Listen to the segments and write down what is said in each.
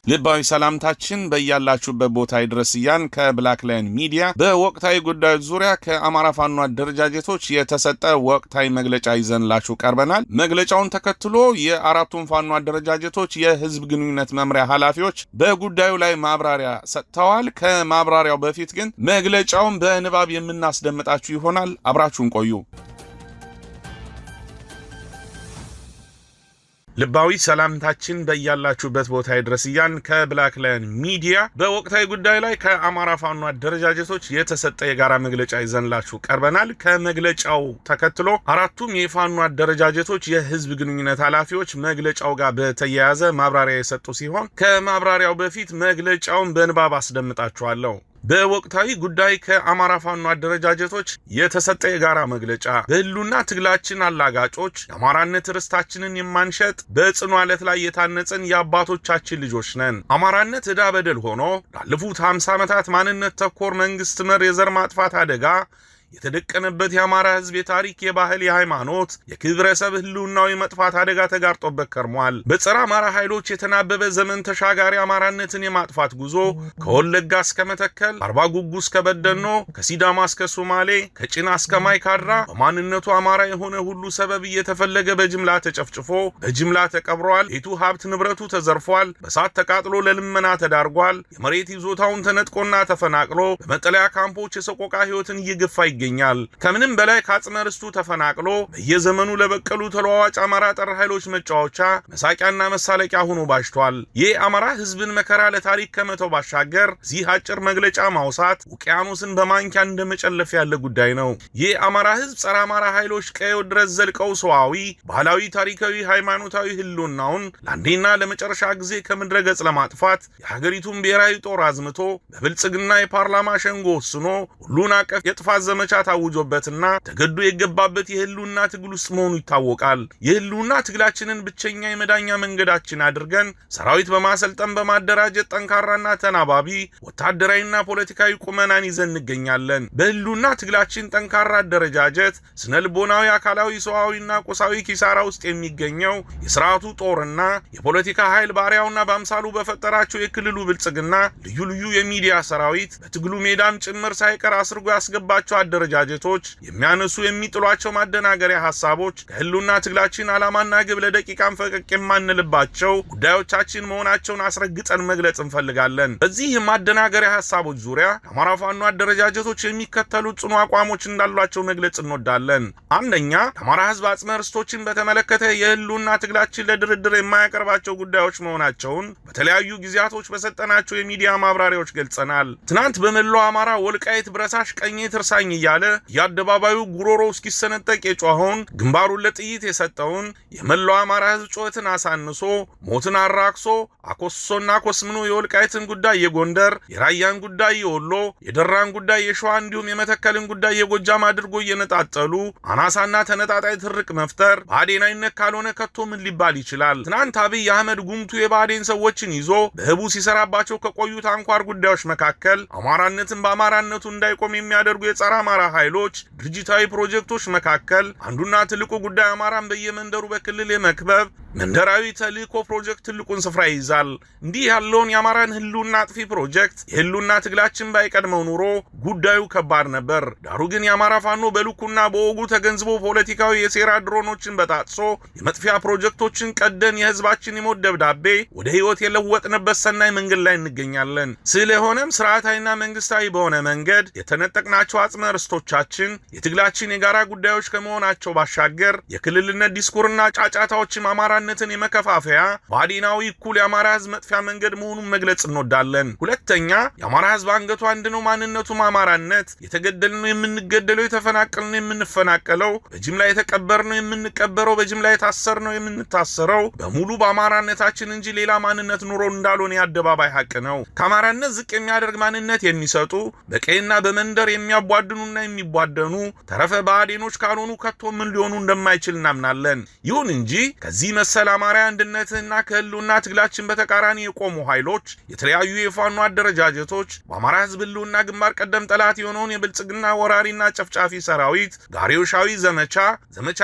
ልባዊ ሰላምታችን በእያላችሁበት ቦታ ይድረስያን ከብላክ ላይን ሚዲያ በወቅታዊ ጉዳዮች ዙሪያ ከአማራ ፋኖ አደረጃጀቶች የተሰጠ ወቅታዊ መግለጫ ይዘንላችሁ ቀርበናል። መግለጫውን ተከትሎ የአራቱም ፋኖ አደረጃጀቶች የህዝብ ግንኙነት መምሪያ ኃላፊዎች በጉዳዩ ላይ ማብራሪያ ሰጥተዋል። ከማብራሪያው በፊት ግን መግለጫውን በንባብ የምናስደምጣችሁ ይሆናል። አብራችሁን ቆዩ። ልባዊ ሰላምታችን በእያላችሁበት ቦታ ይድረስያን ከብላክ ላይን ሚዲያ በወቅታዊ ጉዳይ ላይ ከአማራ ፋኖ አደረጃጀቶች የተሰጠ የጋራ መግለጫ ይዘንላችሁ ቀርበናል። ከመግለጫው ተከትሎ አራቱም የፋኖ አደረጃጀቶች የህዝብ ግንኙነት ኃላፊዎች መግለጫው ጋር በተያያዘ ማብራሪያ የሰጡ ሲሆን ከማብራሪያው በፊት መግለጫውን በንባብ አስደምጣችኋለሁ። በወቅታዊ ጉዳይ ከአማራ ፋኖ አደረጃጀቶች የተሰጠ የጋራ መግለጫ። በህልውና ትግላችን አላጋጮች የአማራነት ርስታችንን የማንሸጥ በጽኑ አለት ላይ የታነጽን የአባቶቻችን ልጆች ነን። አማራነት ዕዳ በደል ሆኖ ላለፉት 50 ዓመታት ማንነት ተኮር መንግስት መር የዘር ማጥፋት አደጋ የተደቀነበት የአማራ ህዝብ የታሪክ፣ የባህል፣ የሃይማኖት፣ የክብረሰብ ህልውናው የመጥፋት አደጋ ተጋርጦበት ከርሟል። በጸረ አማራ ኃይሎች የተናበበ ዘመን ተሻጋሪ አማራነትን የማጥፋት ጉዞ ከወለጋ እስከ መተከል፣ አርባ ጉጉ እስከ በደኖ፣ ከሲዳማ እስከ ሶማሌ፣ ከጭና እስከ ማይካድራ በማንነቱ አማራ የሆነ ሁሉ ሰበብ እየተፈለገ በጅምላ ተጨፍጭፎ በጅምላ ተቀብሯል። ቤቱ ሀብት ንብረቱ ተዘርፏል። በሳት ተቃጥሎ ለልመና ተዳርጓል። የመሬት ይዞታውን ተነጥቆና ተፈናቅሎ በመጠለያ ካምፖች የሰቆቃ ህይወትን እየገፋ ይገኛል። ከምንም በላይ ከአጽመ ርስቱ ተፈናቅሎ በየዘመኑ ለበቀሉ ተለዋዋጭ አማራ ጠር ኃይሎች መጫወቻ መሳቂያና መሳለቂያ ሆኖ ባሽቷል። ይህ አማራ ህዝብን መከራ ለታሪክ ከመተው ባሻገር እዚህ አጭር መግለጫ ማውሳት ውቅያኖስን በማንኪያ እንደመጨለፍ ያለ ጉዳይ ነው። ይህ አማራ ህዝብ ጸረ አማራ ኃይሎች ቀየው ድረስ ዘልቀው ሰዋዊ፣ ባህላዊ፣ ታሪካዊ፣ ሃይማኖታዊ ህልውናውን ለአንዴና ለመጨረሻ ጊዜ ከምድረ ገጽ ለማጥፋት የሀገሪቱን ብሔራዊ ጦር አዝምቶ በብልጽግና የፓርላማ ሸንጎ ወስኖ ሁሉን አቀፍ የጥፋት ዘመቻ ታውጆበትና ተገዶ የገባበት የህልውና ትግል ውስጥ መሆኑ ይታወቃል። የህልውና ትግላችንን ብቸኛ የመዳኛ መንገዳችን አድርገን ሰራዊት በማሰልጠን በማደራጀት ጠንካራና ተናባቢ ወታደራዊና ፖለቲካዊ ቁመናን ይዘን እንገኛለን። በህልውና ትግላችን ጠንካራ አደረጃጀት ስነልቦናዊ፣ አካላዊ፣ ሰዋዊና ቁሳዊ ኪሳራ ውስጥ የሚገኘው የስርዓቱ ጦርና የፖለቲካ ኃይል ባሪያውና በአምሳሉ በፈጠራቸው የክልሉ ብልጽግና ልዩ ልዩ የሚዲያ ሰራዊት በትግሉ ሜዳም ጭምር ሳይቀር አስርጎ ያስገባቸው አደረጃጀቶች የሚያነሱ የሚጥሏቸው ማደናገሪያ ሐሳቦች ከህልውና ትግላችን ዓላማና ግብ ለደቂቃም ፈቀቅ የማንልባቸው ጉዳዮቻችን መሆናቸውን አስረግጠን መግለጽ እንፈልጋለን። በዚህ ማደናገሪያ ሐሳቦች ዙሪያ የአማራ ፋኖ አደረጃጀቶች የሚከተሉት ጽኑ አቋሞች እንዳሏቸው መግለጽ እንወዳለን። አንደኛ፣ የአማራ ህዝብ አጽመ ርስቶችን በተመለከተ የህልውና ትግላችን ለድርድር የማያቀርባቸው ጉዳዮች መሆናቸውን በተለያዩ ጊዜያቶች በሰጠናቸው የሚዲያ ማብራሪያዎች ገልጸናል። ትናንት በመላው አማራ ወልቃይት ብረሳሽ ቀኜ ትርሳኝ እያለ የአደባባዩ ጉሮሮ እስኪሰነጠቅ የጮኸውን ግንባሩን ለጥይት የሰጠውን የመላው አማራ ህዝብ ጩኸትን አሳንሶ ሞትን አራክሶ አኮሶና ኮስምኖ የወልቃይትን ጉዳይ የጎንደር፣ የራያን ጉዳይ የወሎ፣ የደራን ጉዳይ የሸዋ እንዲሁም የመተከልን ጉዳይ የጎጃም አድርጎ እየነጣጠሉ አናሳና ተነጣጣይ ትርቅ መፍጠር ብአዴናዊነት ካልሆነ ከቶ ምን ሊባል ይችላል? ትናንት አብይ አህመድ ጉምቱ የብአዴን ሰዎችን ይዞ በህቡ ሲሰራባቸው ከቆዩት አንኳር ጉዳዮች መካከል አማራነትን በአማራነቱ እንዳይቆም የሚያደርጉ የጸረ አማራ ኃይሎች ድርጅታዊ ፕሮጀክቶች መካከል አንዱና ትልቁ ጉዳይ አማራን በየመንደሩ በክልል የመክበብ መንደራዊ ተልእኮ ፕሮጀክት ትልቁን ስፍራ ይይዛል። እንዲህ ያለውን የአማራን ህልውና አጥፊ ፕሮጀክት የህልውና ትግላችን ባይቀድመው ኑሮ ጉዳዩ ከባድ ነበር። ዳሩ ግን የአማራ ፋኖ በልኩና በወጉ ተገንዝቦ ፖለቲካዊ የሴራ ድሮኖችን በጣጥሶ የመጥፊያ ፕሮጀክቶችን ቀደን የህዝባችን የሞት ደብዳቤ ወደ ህይወት የለወጥንበት ሰናይ መንገድ ላይ እንገኛለን። ስለሆነም ስርዓታዊና መንግስታዊ በሆነ መንገድ የተነጠቅናቸው አጽመ ርስቶቻችን የትግላችን የጋራ ጉዳዮች ከመሆናቸው ባሻገር የክልልነት ዲስኩርና ጫጫታዎችም አማራነትን የመከፋፈያ ብአዴናዊ እኩል የአማራ ህዝብ መጥፊያ መንገድ መሆኑን መግለጽ እንወዳለን። ሁለተኛ፣ የአማራ ህዝብ አንገቱ አንድ ነው፣ ማንነቱም አማራነት። የተገደልነው የምንገደለው፣ የተፈናቀልነው የምንፈናቀለው፣ በጅምላ የተቀበርነው የምንቀበረው፣ በጅምላ የታሰርነው የምንታሰረው በሙሉ በአማራነታችን እንጂ ሌላ ማንነት ኑሮ እንዳልሆነ የአደባባይ ሀቅ ነው። ከአማራነት ዝቅ የሚያደርግ ማንነት የሚሰጡ በቀይና በመንደር የሚያቧድኑና የሚቧደኑ ተረፈ ባዕዴኖች ካልሆኑ ከቶ ምን ሊሆኑ እንደማይችል እናምናለን። ይሁን እንጂ ከዚህ መሰል አማራዊ አንድነትና ከህልውና ትግላችን በተቃራኒ የቆሙ ኃይሎች የተለያዩ የፋኖ አደረጃጀቶች በአማራ ህዝብ ህልውና ግንባር ቀደም ጠላት የሆነውን የብልጽግና ወራሪና ጨፍጫፊ ሰራዊት ጋሪዮሻዊ ዘመቻ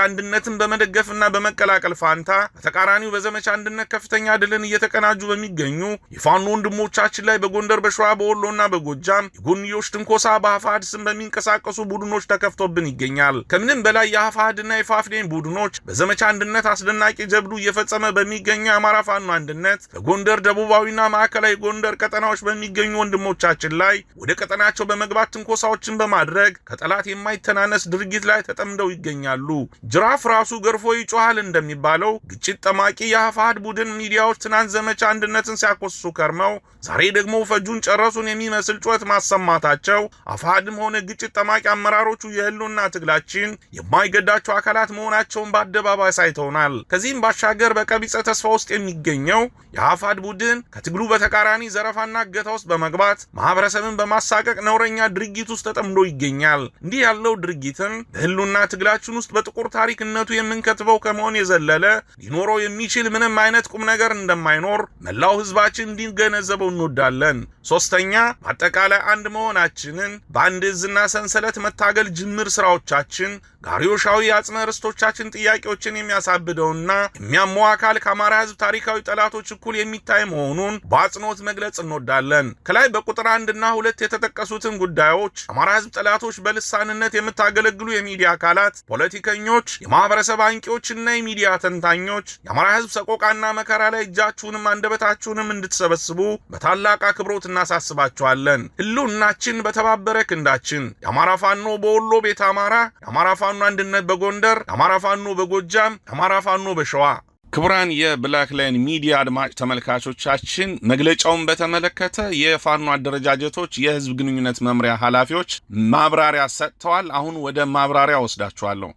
አንድነትን በመደገፍና በመቀላቀል ፋንታ በተቃራኒው በዘመቻ አንድነት ከፍተኛ ድልን እየተቀናጁ በሚገኙ የፋኖ ወንድሞቻችን ላይ በጎንደር በሸዋ በወሎና በጎጃም የጎንዮሽ ትንኮሳ በአፋሕድ ስም በሚንቀሳቀሱ ቡድኖች ተከፍቶብን ይገኛል። ከምንም በላይ የአፋሕድና የፋፍዴን ቡድኖች በዘመቻ አንድነት አስደናቂ ጀብዱ እየፈጸመ በሚገኙ የአማራ ፋኖ አንድነት በጎንደር ደቡባዊና ማዕከላዊ ጎንደር ቀጠናዎች በሚገኙ ወንድሞቻችን ላይ ወደ ቀጠናቸው በመግባት ትንኮሳዎችን በማድረግ ከጠላት የማይተናነስ ድርጊት ላይ ተጠምደው ይገኛሉ። ጅራፍ ራሱ ገርፎ ይጮሃል እንደሚባለው ግጭት ጠማቂ የአፋሕድ ቡድን ሚዲያዎች ትናንት ዘመቻ አንድነትን ሲያኮስሱ ከርመው ዛሬ ደግሞ ፈጁን ጨረሱን የሚመስል ጩኸት ማሰማታቸው አፋሕድም ሆነ ግጭት ጠማቂ አመራሮቹ የህልውና ትግላችን የማይገዳቸው አካላት መሆናቸውን በአደባባይ ሳይተውናል። ከዚህም ባሻገር በቀቢጸ ተስፋ ውስጥ የሚገኘው የአፋሕድ ቡድን ከትግሉ በተቃራኒ ዘረፋና እገታ ውስጥ በመግባት ማህበረሰብን በማሳቀቅ ነውረኛ ድርጊት ውስጥ ተጠምዶ ይገኛል። እንዲህ ያለው ድርጊትን በህልውና ትግላችን ውስጥ በጥቁር ታሪክነቱ የምንከትበው ከመሆን የዘለለ ሊኖረው የሚችል ምንም አይነት ቁም ነገር እንደማይኖር መላው ህዝባችን እንዲገነዘበው እንወዳለን። ሶስተኛ በአጠቃላይ አንድ መሆናችንን በአንድ እዝና ሰንሰለት መታገል ጅምር ስራዎቻችን ጋሪዮሻዊ አጽመ ርስቶቻችን ጥያቄዎችን የሚያሳብደውና የሚያመው አካል ከአማራ ህዝብ ታሪካዊ ጠላቶች እኩል የሚታይ መሆኑን በአጽንኦት መግለጽ እንወዳለን። ከላይ በቁጥር 1 እና 2 የተጠቀሱትን ጉዳዮች አማራ ህዝብ ጠላቶች በልሳንነት የምታገለግሉ የሚዲያ አካላት፣ ፖለቲከኞች፣ የማህበረሰብ አንቂዎችና የሚዲያ ተንታኞች የአማራ ህዝብ ሰቆቃና መከራ ላይ እጃችሁንም አንደበታችሁንም እንድትሰበስቡ በታላቅ አክብሮት እናሳስባችኋለን። ህልውናችን በተባበረ ክንዳችን የአማራ ፋኖ በወሎ ቤተ አማራ፣ የአማራ ፋኖ አንድነት በጎንደር፣ የአማራ ፋኖ በጎጃም፣ የአማራ ፋኖ በሸዋ። ክቡራን የብላክ ላይን ሚዲያ አድማጭ ተመልካቾቻችን መግለጫውን በተመለከተ የፋኖ አደረጃጀቶች የህዝብ ግንኙነት መምሪያ ኃላፊዎች ማብራሪያ ሰጥተዋል። አሁን ወደ ማብራሪያ ወስዳችኋለሁ።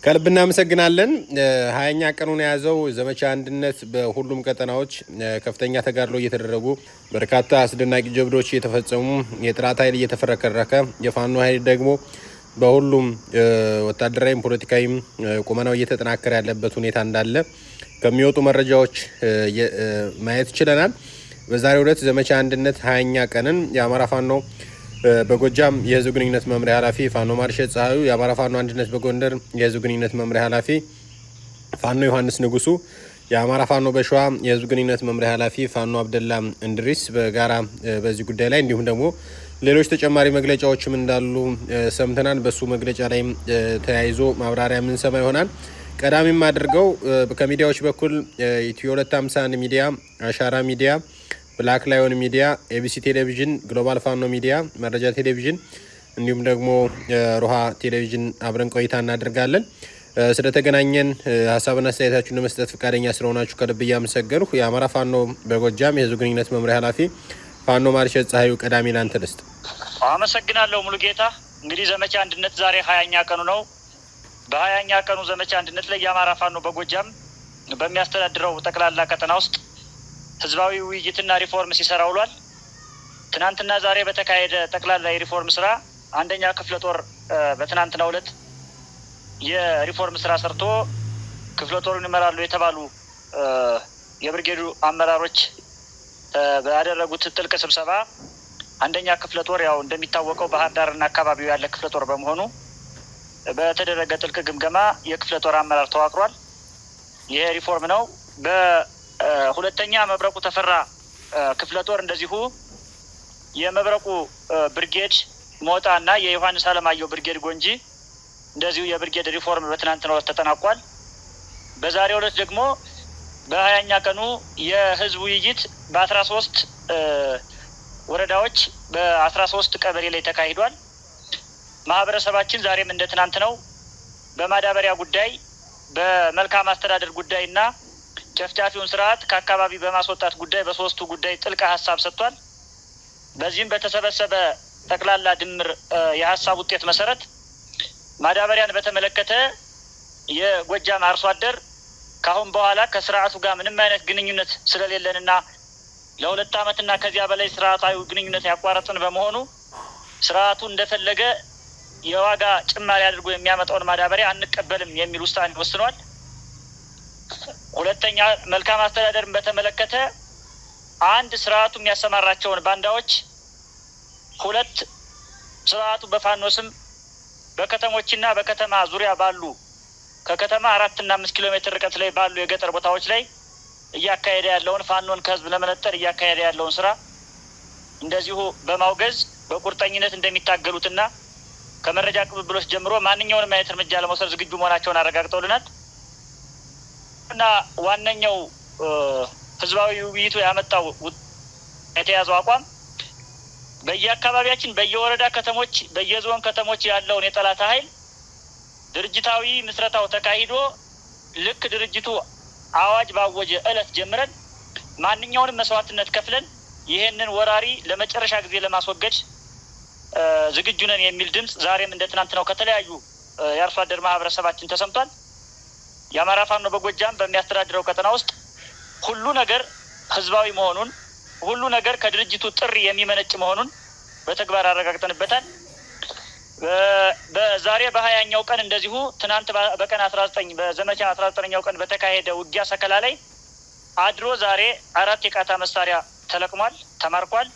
ከልብ እናመሰግናለን። 20ኛ ቀኑን የያዘው ዘመቻ አንድነት በሁሉም ቀጠናዎች ከፍተኛ ተጋድሎ እየተደረጉ በርካታ አስደናቂ ጀብዶች እየተፈጸሙ የጥራት ኃይል እየተፈረከረከ የፋኖ ኃይል ደግሞ በሁሉም ወታደራዊም ፖለቲካዊም ቁመናው እየተጠናከረ ያለበት ሁኔታ እንዳለ ከሚወጡ መረጃዎች ማየት ችለናል። በዛሬው ዕለት ዘመቻ አንድነት 20ኛ ቀንን የአማራ ፋኖ በጎጃም የህዝብ ግንኙነት መምሪያ ኃላፊ ፋኖ ማርሸት ፀሐዩ፣ የአማራ ፋኖ አንድነት በጎንደር የህዝብ ግንኙነት መምሪያ ኃላፊ ፋኖ ዮሐንስ ንጉሱ፣ የአማራ ፋኖ በሸዋ የህዝብ ግንኙነት መምሪያ ኃላፊ ፋኖ አብደላ እንድሪስ በጋራ በዚህ ጉዳይ ላይ እንዲሁም ደግሞ ሌሎች ተጨማሪ መግለጫዎችም እንዳሉ ሰምተናል። በሱ መግለጫ ላይ ተያይዞ ማብራሪያ የምንሰማ ይሆናል። ቀዳሚም አድርገው ከሚዲያዎች በኩል ኢትዮ 251 ሚዲያ፣ አሻራ ሚዲያ፣ ብላክ ላዮን ሚዲያ፣ ኤቢሲ ቴሌቪዥን፣ ግሎባል ፋኖ ሚዲያ፣ መረጃ ቴሌቪዥን እንዲሁም ደግሞ ሮሃ ቴሌቪዥን አብረን ቆይታ እናደርጋለን። ስለተገናኘን ሀሳብና አስተያየታችሁን ለመስጠት ፈቃደኛ ስለሆናችሁ ከልብ እያመሰገንሁ የአማራ ፋኖ በጎጃም የህዝብ ግንኙነት መምሪያ ኃላፊ ፋኖ ማርሸት ፀሐዩ ቀዳሚ ላንተ ልስጥ። አመሰግናለሁ ሙሉጌታ። እንግዲህ ዘመቻ አንድነት ዛሬ 20ኛ ቀኑ ነው። በ20ኛ ቀኑ ዘመቻ አንድነት ላይ የአማራ ፋኖ በጎጃም በሚያስተዳድረው ጠቅላላ ቀጠና ውስጥ ህዝባዊ ውይይትና ሪፎርም ሲሰራ ውሏል። ትናንትና ዛሬ በተካሄደ ጠቅላላ የሪፎርም ስራ አንደኛ ክፍለ ጦር በትናንትናው ዕለት የሪፎርም ስራ ሰርቶ ክፍለ ጦሩን ይመራሉ የተባሉ የብርጌዱ አመራሮች ባደረጉት ጥልቅ ስብሰባ አንደኛ ክፍለ ጦር ያው እንደሚታወቀው ባህር ዳርና አካባቢው ያለ ክፍለ ጦር በመሆኑ በተደረገ ጥልቅ ግምገማ የክፍለ ጦር አመራር ተዋቅሯል። ይሄ ሪፎርም ነው። በሁለተኛ መብረቁ ተፈራ ክፍለ ጦር እንደዚሁ የመብረቁ ብርጌድ ሞጣና የዮሐንስ አለማየሁ ብርጌድ ጎንጂ እንደዚሁ የብርጌድ ሪፎርም በትናንትናው ዕለት ተጠናቋል። በዛሬው ዕለት ደግሞ በ20ኛ ቀኑ የህዝብ ውይይት በ13 ወረዳዎች በ13 ቀበሌ ላይ ተካሂዷል። ማህበረሰባችን ዛሬም እንደ ትናንት ነው በማዳበሪያ ጉዳይ፣ በመልካም አስተዳደር ጉዳይና ጨፍጫፊውን ስርዓት ከአካባቢ በማስወጣት ጉዳይ በሶስቱ ጉዳይ ጥልቅ ሀሳብ ሰጥቷል። በዚህም በተሰበሰበ ጠቅላላ ድምር የሀሳብ ውጤት መሰረት ማዳበሪያን በተመለከተ የጎጃም አርሶ አደር ካሁን በኋላ ከስርዓቱ ጋር ምንም አይነት ግንኙነት ስለሌለንና ለ2 ዓመትና ከዚያ በላይ ስርዓታዊ ግንኙነት ያቋረጥን በመሆኑ ስርዓቱ እንደፈለገ የዋጋ ጭማሪ አድርጎ የሚያመጣውን ማዳበሪያ አንቀበልም የሚል ውሳኔ ወስኗል። ሁለተኛ መልካም አስተዳደርን በተመለከተ አንድ ስርዓቱ የሚያሰማራቸውን ባንዳዎች፣ 2 ስርዓቱ በፋኖ ስም በከተሞችና በከተማ ዙሪያ ባሉ ከከተማ 4 እና 5 ኪሎ ሜትር ርቀት ላይ ባሉ የገጠር ቦታዎች ላይ እያካሄደ ያለውን ፋኖን ከህዝብ ለመነጠር እያካሄደ ያለውን ስራ እንደዚሁ በማውገዝ በቁርጠኝነት እንደሚታገሉትና ከመረጃ ቅብብሎች ጀምሮ ማንኛውንም አይነት እርምጃ ለመውሰድ ዝግጁ መሆናቸውን አረጋግጠውልናል። እና ዋነኛው ህዝባዊ ውይይቱ ያመጣው የተያዘው አቋም በየአካባቢያችን በየወረዳ ከተሞች በየዞን ከተሞች ያለውን የጠላት ኃይል ድርጅታዊ ምስረታው ተካሂዶ ልክ ድርጅቱ አዋጅ ባወጀ እለት ጀምረን ማንኛውንም መስዋዕትነት ከፍለን ይሄንን ወራሪ ለመጨረሻ ጊዜ ለማስወገድ ዝግጁ ነን የሚል ድምጽ ዛሬም እንደ ትናንት ነው ከተለያዩ የአርሶ አደር ማህበረሰባችን ተሰምቷል። የአማራ ፋኖ በጎጃም በሚያስተዳድረው ቀጠና ውስጥ ሁሉ ነገር ህዝባዊ መሆኑን ሁሉ ነገር ከድርጅቱ ጥሪ የሚመነጭ መሆኑን በተግባር አረጋግጠንበታል። በዛሬ በ20ኛው ቀን እንደዚሁ ትናንት በቀን 19 በዘመቻ 19ኛው ቀን በተካሄደ ውጊያ ሰከላ ላይ አድሮ ዛሬ 4 የቃታ መሳሪያ ተለቅሟል፣ ተማርኳል።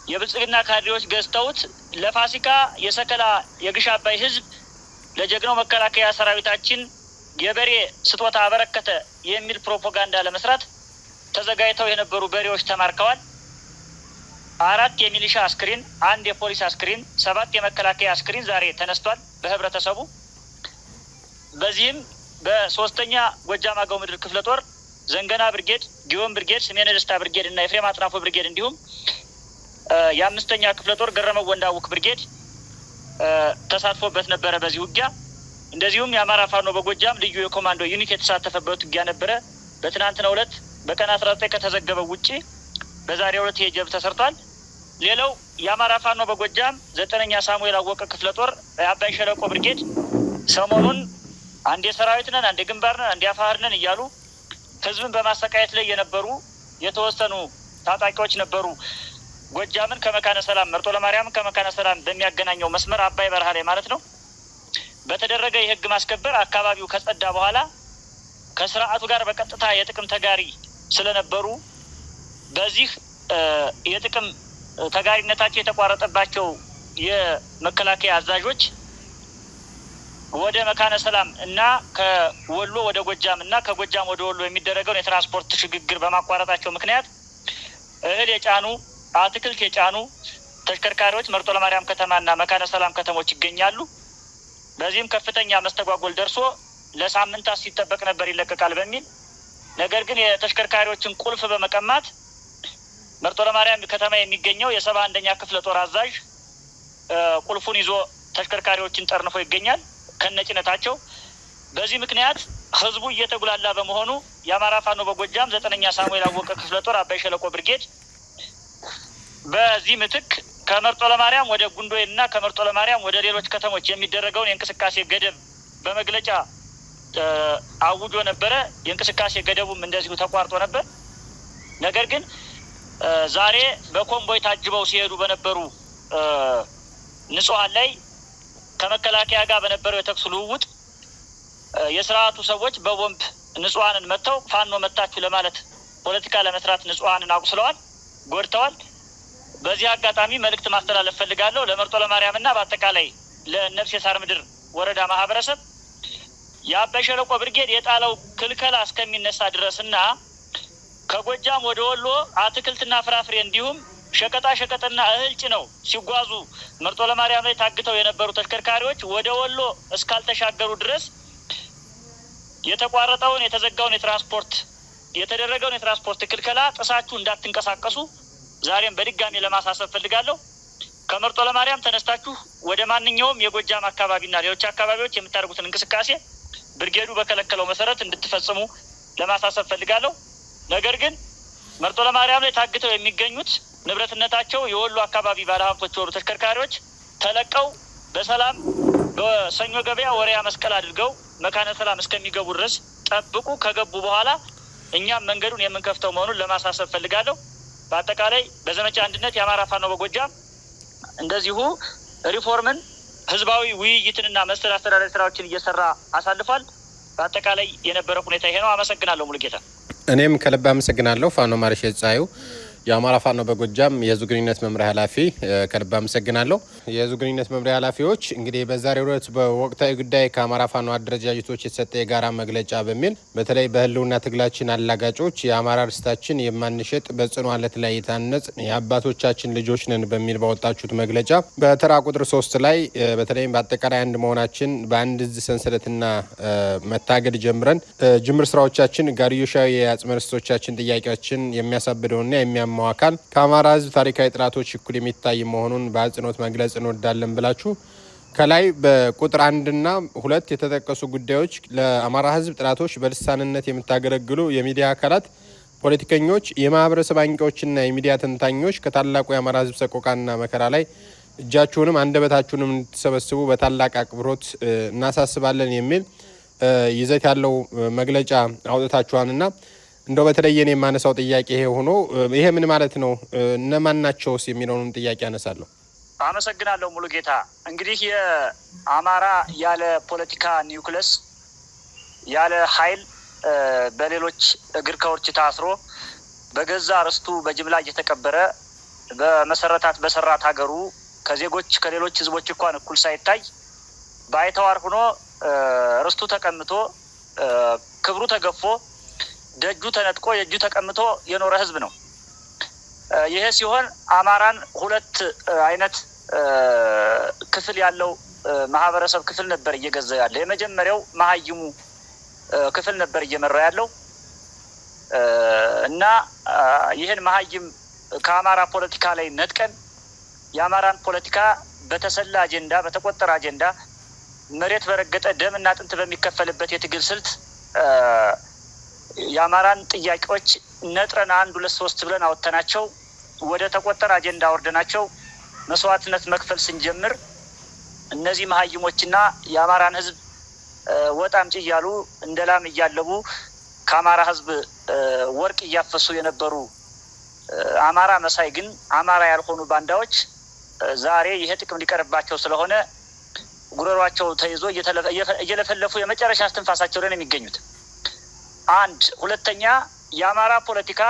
የብልጽግና ካድሬዎች ገዝተውት ለፋሲካ የሰከላ የግሽ አባይ ህዝብ ለጀግናው መከላከያ ሰራዊታችን የበሬ ስጦታ አበረከተ የሚል ፕሮፓጋንዳ ለመስራት ተዘጋጅተው የነበሩ በሬዎች ተማርከዋል። 4 የሚሊሻ አስክሪን፣ 1 የፖሊስ አስክሪን፣ 7 የመከላከያ አስክሪን ዛሬ ተነስቷል በህብረተሰቡ። በዚህም በ3ኛ ጎጃም አገው ምድር ክፍለ ጦር ዘንገና ብርጌድ፣ ጊዮን ብርጌድ፣ ስሜነ ደስታ ብርጌድ እና ኤፍሬም አጥናፎ ብርጌድ እንዲሁም የ5ኛ ክፍለ ጦር ገረመው ወንዳውክ ብርጌድ ተሳትፎበት ነበረ በዚህ ውጊያ። እንደዚሁም የአማራ ፋኖ በጎጃም ልዩ የኮማንዶ ዩኒት የተሳተፈበት ውጊያ ነበረ። በትናንትናው ዕለት በቀን 19 ከተዘገበው ውጪ በዛሬው ዕለት የጀብ ተሰርቷል። ሌላው የአማራ ፋኖ በጎጃም 9ኛ ሳሙኤል አወቀ ክፍለ ጦር የአባይ ሸለቆ ብርጌድ ሰሞኑን አንዴ ሰራዊት ነን፣ አንዴ ግንባር ነን፣ አንዴ አፋር ነን እያሉ ህዝብን በማሰቃየት ላይ የነበሩ የተወሰኑ ታጣቂዎች ነበሩ። ጎጃምን ከመካነ ሰላም መርጦ ለማርያም ከመካነ ሰላም በሚያገናኘው መስመር አባይ በረሃ ላይ ማለት ነው በተደረገ የህግ ማስከበር አካባቢው ከጸዳ በኋላ ከስርዓቱ ጋር በቀጥታ የጥቅም ተጋሪ ስለነበሩ በዚህ የጥቅም ተጋሪነታቸው የተቋረጠባቸው የመከላከያ አዛዦች ወደ መካነ ሰላም እና ከወሎ ወደ ጎጃም እና ከጎጃም ወደ ወሎ የሚደረገውን የትራንስፖርት ሽግግር በማቋረጣቸው ምክንያት እህል የጫኑ አትክልት የጫኑ ተሽከርካሪዎች መርጦ ለማርያም ከተማና መካነ ሰላም ከተሞች ይገኛሉ። በዚህም ከፍተኛ መስተጓጎል ደርሶ ለሳምንታት ሲጠበቅ ነበር ይለቀቃል በሚል ነገር ግን የተሽከርካሪዎችን ቁልፍ በመቀማት መርጦ ለማርያም ከተማ የሚገኘው የ71ኛ ክፍለ ጦር አዛዥ ቁልፉን ይዞ ተሽከርካሪዎችን ጠርንፎ ይገኛል ከነጭነታቸው። በዚህ ምክንያት ህዝቡ እየተጉላላ በመሆኑ የአማራ ፋኖ በጎጃም 9ኛ ሳሙኤል አወቀ ክፍለ ጦር አባይ ሸለቆ ብርጌድ በዚህ ምትክ ከመርጦ ለማርያም ወደ ጉንዶይ እና ከመርጦ ለማርያም ወደ ሌሎች ከተሞች የሚደረገውን የእንቅስቃሴ ገደብ በመግለጫ አውጆ ነበረ። የእንቅስቃሴ ገደቡም እንደዚሁ ተቋርጦ ነበር። ነገር ግን ዛሬ በኮምቦይ ታጅበው ሲሄዱ በነበሩ ንጹሃን ላይ ከመከላከያ ጋር በነበረው የተኩስ ልውውጥ የስርዓቱ ሰዎች በቦምብ ንጹሃንን መጥተው ፋኖ መታችሁ ለማለት ፖለቲካ ለመስራት ንጹሃንን አቁስለዋል፣ ጎድተዋል። በዚህ አጋጣሚ መልእክት ማስተላለፍ ፈልጋለሁ ለመርጦ ለማርያም እና በአጠቃላይ ለነፍስ የሳር ምድር ወረዳ ማህበረሰብ የአባይ ሸለቆ ብርጌድ የጣለው ክልከላ እስከሚነሳ ድረስና ከጎጃም ወደ ወሎ አትክልትና ፍራፍሬ እንዲሁም ሸቀጣ ሸቀጥና እህል ጭነው ሲጓዙ መርጦ ለማርያም ላይ ታግተው የነበሩ ተሽከርካሪዎች ወደ ወሎ እስካልተሻገሩ ድረስ የተቋረጠውን የተዘጋውን የተደረገውን የትራንስፖርት ክልከላ ጥሳችሁ እንዳትንቀሳቀሱ ዛሬም በድጋሚ ለማሳሰብ ፈልጋለሁ። ከመርጦ ለማርያም ተነስታችሁ ወደ ማንኛውም የጎጃም አካባቢና ሌሎች አካባቢዎች የምታደርጉትን እንቅስቃሴ ብርጌዱ በከለከለው መሰረት እንድትፈጽሙ ለማሳሰብ ፈልጋለሁ። ነገር ግን መርጦ ለማርያም ላይ ታግተው የሚገኙት ንብረትነታቸው የወሎ አካባቢ ባለሀብቶች የሆኑ ተሽከርካሪዎች ተለቀው በሰላም በሰኞ ገበያ ወሪያ መስቀል አድርገው መካነ ሰላም እስከሚገቡ ድረስ ጠብቁ። ከገቡ በኋላ እኛም መንገዱን የምንከፍተው መሆኑን ለማሳሰብ ፈልጋለሁ። በአጠቃላይ በዘመቻ አንድነት የአማራ ፋኖ በጎጃም እንደዚሁ ሪፎርምን፣ ህዝባዊ ውይይትንና መሰል አስተዳደር ስራዎችን እየሰራ አሳልፏል። በአጠቃላይ የነበረ ሁኔታ ይሄ ነው። አመሰግናለሁ ሙሉጌታ። እኔም ከልብ አመሰግናለሁ። ፋኖ ማርሸት ፀሐዩ የአማራ ፋኖ በጎጃም የህዝብ ግንኙነት መምሪያ ኃላፊ፣ ከልብ አመሰግናለሁ። የህዝብ ግንኙነት መምሪያ ኃላፊዎች እንግዲህ በዛሬው ዕለት በወቅታዊ ጉዳይ ከአማራ ፋኖ አደረጃጀቶች የተሰጠ የጋራ መግለጫ በሚል በተለይ በህልውና ትግላችን አላጋጮች የአማራ ርስታችን የማንሸጥ በጽኑ አለት ላይ የታነጽ የአባቶቻችን ልጆች ነን በሚል ባወጣችሁት መግለጫ በተራ ቁጥር 3 ላይ በተለይም በአጠቃላይ አንድ መሆናችን በአንድ እዝ ሰንሰለትና መታገድ ጀምረን ጅምር ስራዎቻችን ጋርዮሻዊ የአጽመ ርስቶቻችን ጥያቄዎችን የሚያሳብደውና የሚያሟ አካል ከአማራ ህዝብ ታሪካዊ ጥራቶች እኩል የሚታይ መሆኑን በአጽንኦት መግለጽ እንወዳለን ብላችሁ ከላይ በቁጥር 1ና 2 የተጠቀሱ ጉዳዮች ለአማራ ህዝብ ጥራቶች በልሳንነት የምታገለግሉ የሚዲያ አካላት፣ ፖለቲከኞች፣ የማህበረሰብ አንቂዎችና የሚዲያ ተንታኞች ከታላቁ የአማራ ህዝብ ሰቆቃና መከራ ላይ እጃችሁንም አንደበታችሁንም እንድትሰበስቡ በታላቅ አክብሮት እናሳስባለን የሚል ይዘት ያለው መግለጫ አውጥታችኋልና እንደው በተለየ እኔ የማነሳው ጥያቄ ይሄ ሆኖ ይሄ ምን ማለት ነው? እነማን ናቸውስ የሚለውንም ጥያቄ አነሳለሁ። አመሰግናለሁ ሙሉጌታ። እንግዲህ የአማራ ያለ ፖለቲካ ኒውክለስ ያለ ኃይል በሌሎች እግር ከወርች ታስሮ በገዛ ርስቱ በጅምላ እየተቀበረ በመሰረታት በሰራት ሀገሩ ከዜጎች ከሌሎች ህዝቦች እንኳን እኩል ሳይታይ ባይተዋር ሆኖ ርስቱ ተቀምቶ ክብሩ ተገፎ ደጁ ተነጥቆ የእጁ ተቀምጦ የኖረ ህዝብ ነው። ይሄ ሲሆን አማራን ሁለት አይነት ክፍል ያለው ማህበረሰብ ክፍል ነበር እየገዛ ያለ። የመጀመሪያው መሀይሙ ክፍል ነበር እየመራ ያለው እና ይህን መሀይም ከአማራ ፖለቲካ ላይ ነጥቀን የአማራን ፖለቲካ በተሰላ አጀንዳ በተቆጠረ አጀንዳ መሬት በረገጠ ደምና አጥንት በሚከፈልበት የትግል ስልት የአማራን ጥያቄዎች ነጥረን 1 2 3 ብለን አወጥተናቸው ወደ ተቆጠረ አጀንዳ አወርደናቸው መስዋዕትነት መክፈል ስንጀምር እነዚህ መሀይሞችና የአማራን ህዝብ ወጣም እያሉ እንደ ላም እያለቡ ከአማራ ህዝብ ወርቅ እያፈሱ የነበሩ አማራ መሳይ ግን አማራ ያልሆኑ ባንዳዎች ዛሬ ይሄ ጥቅም ሊቀርባቸው ስለሆነ ጉረሯቸው ተይዞ እየለፈለፉ የመጨረሻ እስትንፋሳቸው ላይ ነው የሚገኙት። አንድ ሁለተኛ የአማራ ፖለቲካ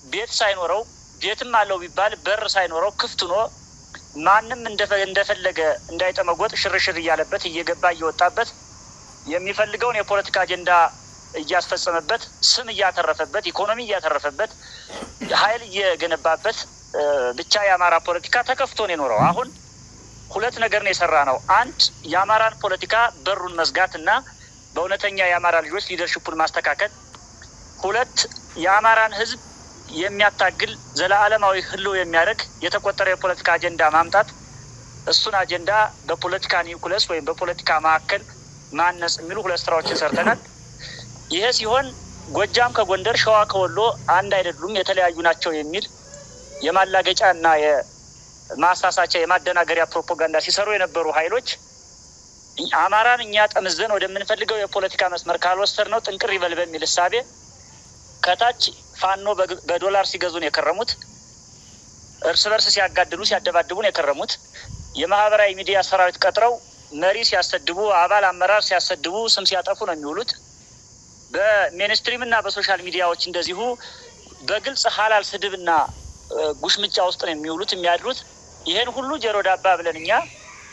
ቤት ሳይኖረው ቤትም አለው ቢባል በር ሳይኖረው ክፍት ሆኖ ማንም እንደፈለገ እንዳይጠመጎጥ ሽርሽር እያለበት እየገባ እየወጣበት የሚፈልገውን የፖለቲካ አጀንዳ እያስፈጸመበት ስም እያተረፈበት ኢኮኖሚ እያተረፈበት ኃይል እየገነባበት ብቻ የአማራ ፖለቲካ ተከፍቶ ነው የኖረው። አሁን ሁለት ነገር ነው የሰራ ነው። አንድ የአማራን ፖለቲካ በሩን መዝጋትና በእውነተኛ የአማራ ልጆች ሊደርሽፑን ማስተካከል፣ ሁለት የአማራን ህዝብ የሚያታግል ዘላለማዊ ህልው የሚያደርግ የተቆጠረ የፖለቲካ አጀንዳ ማምጣት፣ እሱን አጀንዳ በፖለቲካ ኒውክለስ ወይም በፖለቲካ ማዕከል ማነጽ የሚሉ ሁለት ስራዎችን ሰርተናል። ይሄ ሲሆን ጎጃም ከጎንደር ሸዋ ከወሎ አንድ አይደሉም የተለያዩ ናቸው የሚል የማላገጫ እና የማሳሳቻ የማደናገሪያ ፕሮፓጋንዳ ሲሰሩ የነበሩ ኃይሎች አማራን እኛ ጠምዘን ወደምንፈልገው የፖለቲካ መስመር ካልወሰድ ነው ጥንቅር ይበል በሚል እሳቤ ከታች ፋኖ በዶላር ሲገዙን የከረሙት፣ እርስ በርስ ሲያጋድሉ ሲያደባድቡን የከረሙት፣ የማህበራዊ ሚዲያ ሰራዊት ቀጥረው መሪ ሲያሰድቡ አባል አመራር ሲያሰድቡ ስም ሲያጠፉ ነው የሚውሉት። በሜንስትሪም እና በሶሻል ሚዲያዎች እንደዚሁ በግልጽ ሀላል ስድብና ጉሽምጫ ውስጥ ነው የሚውሉት የሚያድሩት። ይሄን ሁሉ ጀሮ ዳባ ብለን እኛ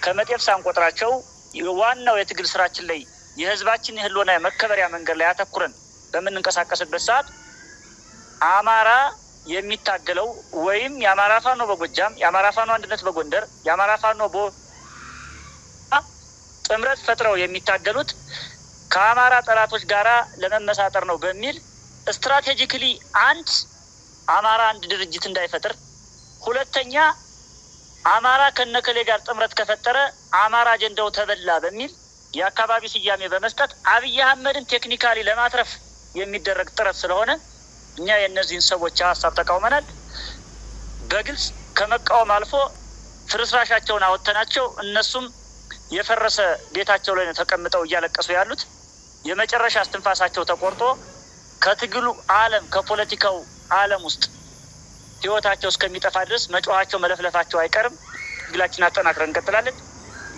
ከመጤፍ ሳንቆጥራቸው ዋናው የትግል ስራችን ላይ የህዝባችን የህልውና መከበሪያ መንገድ ላይ አተኩረን በምንንቀሳቀስበት ሰዓት አማራ የሚታገለው ወይም የአማራ ፋኖ በጎጃም፣ የአማራ ፋኖ አንድነት በጎንደር፣ የአማራ ፋኖ ጥምረት ፈጥረው የሚታገሉት ከአማራ ጠላቶች ጋራ ለመመሳጠር ነው በሚል ስትራቴጂካሊ አንድ አማራ አንድ ድርጅት እንዳይፈጥር፣ ሁለተኛ አማራ ከነከሌ ጋር ጥምረት ከፈጠረ አማራ አጀንዳው ተበላ በሚል የአካባቢ ስያሜ በመስጠት አብይ አህመድን ቴክኒካሊ ለማትረፍ የሚደረግ ጥረት ስለሆነ እኛ የእነዚህን ሰዎች ሀሳብ ተቃውመናል። በግልጽ ከመቃወም አልፎ ፍርስራሻቸውን አወጥተናቸው እነሱም የፈረሰ ቤታቸው ላይ ተቀምጠው እያለቀሱ ያሉት የመጨረሻ እስትንፋሳቸው ተቆርጦ ከትግሉ ዓለም ከፖለቲካው ዓለም ውስጥ ህይወታቸው እስከሚጠፋ ድረስ መጮሃቸው መለፍለፋቸው አይቀርም። ትግላችን አጠናክረን እንቀጥላለን።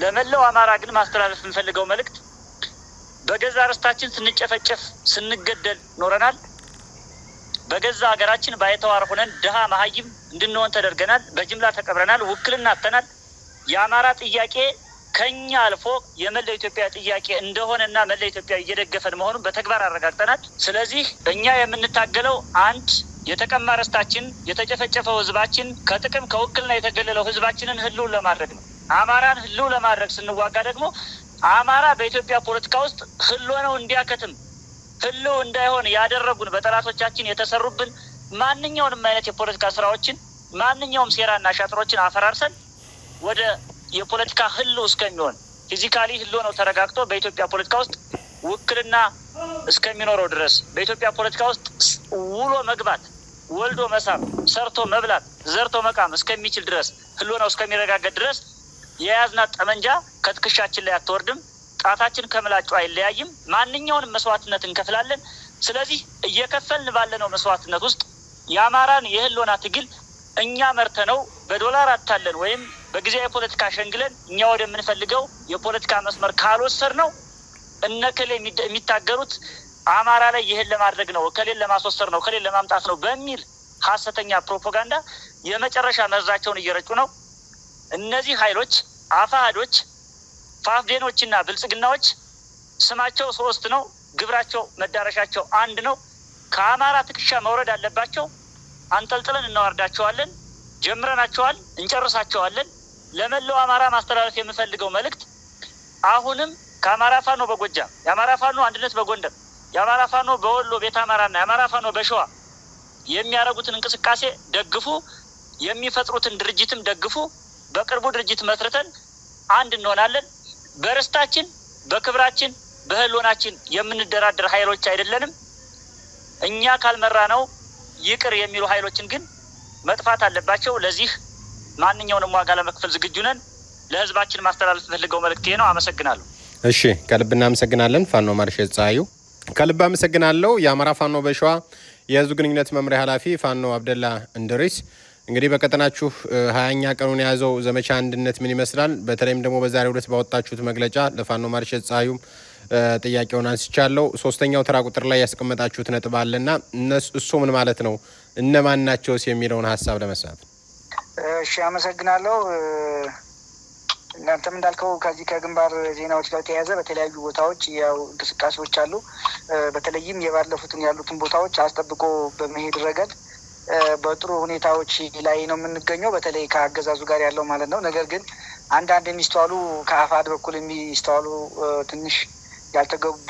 ለመላው አማራ ግን ማስተላለፍ የምንፈልገው መልእክት በገዛ ርስታችን ስንጨፈጨፍ ስንገደል ኖረናል። በገዛ ሀገራችን ባይተዋር ሆነን ድሃ መሀይም እንድንሆን ተደርገናል። በጅምላ ተቀብረናል። ውክልና አጥተናል። የአማራ ጥያቄ ከኛ አልፎ የመላ ኢትዮጵያ ጥያቄ እንደሆነና መላ ኢትዮጵያ እየደገፈን መሆኑን በተግባር አረጋግጠናል። ስለዚህ እኛ የምንታገለው አንድ የተቀማ ርስታችን የተጨፈጨፈው ህዝባችን ከጥቅም ከውክልና የተገለለው ህዝባችንን ህልው ለማድረግ ነው። አማራን ህልው ለማድረግ ስንዋጋ ደግሞ አማራ በኢትዮጵያ ፖለቲካ ውስጥ ህልውናው እንዲያከትም ህልው እንዳይሆን ያደረጉን በጠላቶቻችን የተሰሩብን ማንኛውንም አይነት የፖለቲካ ስራዎችን ማንኛውም ሴራና ሻጥሮችን አፈራርሰን ወደ የፖለቲካ ህልው እስከሚሆን ፊዚካሊ ህልው ነው ተረጋግጦ በኢትዮጵያ ፖለቲካ ውስጥ ውክልና እስከሚኖረው ድረስ በኢትዮጵያ ፖለቲካ ውስጥ ውሎ መግባት ወልዶ መሳም ሰርቶ መብላት ዘርቶ መቃም እስከሚችል ድረስ ህልው ነው እስከሚረጋገጥ ድረስ የያዝናት ጠመንጃ ከትከሻችን ላይ አትወርድም። ጣታችን ከምላጩ አይለያይም። ማንኛውንም መስዋዕትነት እንከፍላለን። ስለዚህ እየከፈልን ባለነው መስዋዕትነት ውስጥ የአማራን የህልውና ትግል እኛ መርተነው በዶላር አታለን ወይም በጊዜያዊ የፖለቲካ ሸንግለን እኛ ወደምንፈልገው የፖለቲካ መስመር ካልወሰድ ነው እነከሌ የሚታገሩት አማራ ላይ ይህን ለማድረግ ነው፣ ከሌን ለማስወሰድ ነው፣ ከሌን ለማምጣት ነው በሚል ሀሰተኛ ፕሮፓጋንዳ የመጨረሻ መርዛቸውን እየረጩ ነው። እነዚህ ኃይሎች አፋሃዶች፣ ፋፍዴኖችና ብልጽግናዎች ስማቸው ሶስት ነው፣ ግብራቸው መዳረሻቸው አንድ ነው። ከአማራ ትከሻ መውረድ አለባቸው። አንጠልጥለን እናወርዳቸዋለን። ጀምረናቸዋል፣ እንጨርሳቸዋለን። ለመላው አማራ ማስተላለፍ የምፈልገው መልእክት አሁንም ከአማራ ፋኖ በጎጃም፣ የአማራ ፋኖ አንድነት በጎንደር፣ የአማራ ፋኖ በወሎ ቤተ አማራና የአማራ ፋኖ በሸዋ የሚያደርጉትን እንቅስቃሴ ደግፉ። የሚፈጥሩትን ድርጅትም ደግፉ። በቅርቡ ድርጅት መስርተን አንድ እንሆናለን። በርስታችን በክብራችን በህልውናችን የምንደራደር ኃይሎች አይደለንም። እኛ ካልመራ ነው ይቅር የሚሉ ኃይሎችን ግን መጥፋት አለባቸው። ለዚህ ማንኛውንም ዋጋ ለመክፈል ዝግጁ ነን። ለህዝባችን ማስተላለፍ ፈልገው መልእክት ነው። አመሰግናለሁ። እሺ፣ ከልብ እናመሰግናለን። ፋኖ ማርሸት ፀሐዩ ከልብ አመሰግናለሁ። የአማራ ፋኖ በሸዋ የህዝብ ግንኙነት መምሪያ ኃላፊ ፋኖ አብደላ እንድሪስ፣ እንግዲህ በቀጠናችሁ 20ኛ ቀኑን የያዘው ዘመቻ አንድነት ምን ይመስላል? በተለይም ደግሞ በዛሬው ዕለት ባወጣችሁት መግለጫ ለፋኖ ማርሸት ፀሐዩ ጥያቄውን አንስቻለሁ። ሶስተኛው ተራ ቁጥር ላይ ያስቀመጣችሁት ነጥብ አለና እሱ ምን ማለት ነው? እነማን ናቸውስ የሚለውን ሀሳብ ለመስማት። እሺ፣ አመሰግናለሁ። እናንተም እንዳልከው ከዚህ ከግንባር ዜናዎች ጋር ተያያዘ በተለያዩ ቦታዎች ያው እንቅስቃሴዎች አሉ። በተለይም የባለፉትን ያሉትን ቦታዎች አስጠብቆ በመሄድ ረገድ በጥሩ ሁኔታዎች ላይ ነው የምንገኘው፣ በተለይ ከአገዛዙ ጋር ያለው ማለት ነው። ነገር ግን አንዳንድ የሚስተዋሉ ከአፋድ በኩል የሚስተዋሉ ትንሽ ያልተገቡ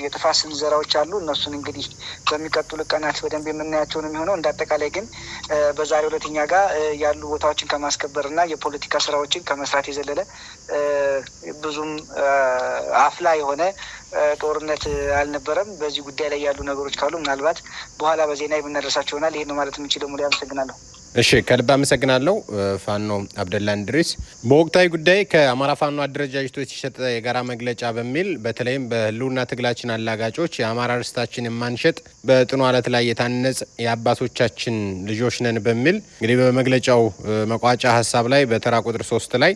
የጥፋት ስንዘራዎች አሉ። እነሱን እንግዲህ በሚቀጥሉ ቀናት በደንብ የምናያቸው ነው የሚሆነው። እንዳጠቃላይ ግን በዛሬው ዕለት እኛ ጋር ያሉ ቦታዎችን ከማስከበር እና የፖለቲካ ስራዎችን ከመስራት የዘለለ ብዙም አፍላ የሆነ ጦርነት አልነበረም። በዚህ ጉዳይ ላይ ያሉ ነገሮች ካሉ ምናልባት በኋላ በዜና የምናደርሳቸው ይሆናል። ይሄን ነው ማለት የምንችለው። ሙሉ አመሰግናለሁ። እሺ፣ ከልብ አመሰግናለሁ ፋኖ አብደላ እንድሪስ። በወቅታዊ ጉዳይ ከአማራ ፋኖ አደረጃጀቶች የተሰጠ የጋራ መግለጫ በሚል በተለይም በህልውና ትግላችን አላጋጮች የአማራ ርስታችን የማንሸጥ በጥኑ አለት ላይ የታነጽ የአባቶቻችን ልጆች ነን በሚል እንግዲህ በመግለጫው መቋጫ ሀሳብ ላይ በተራ ቁጥር 3 ላይ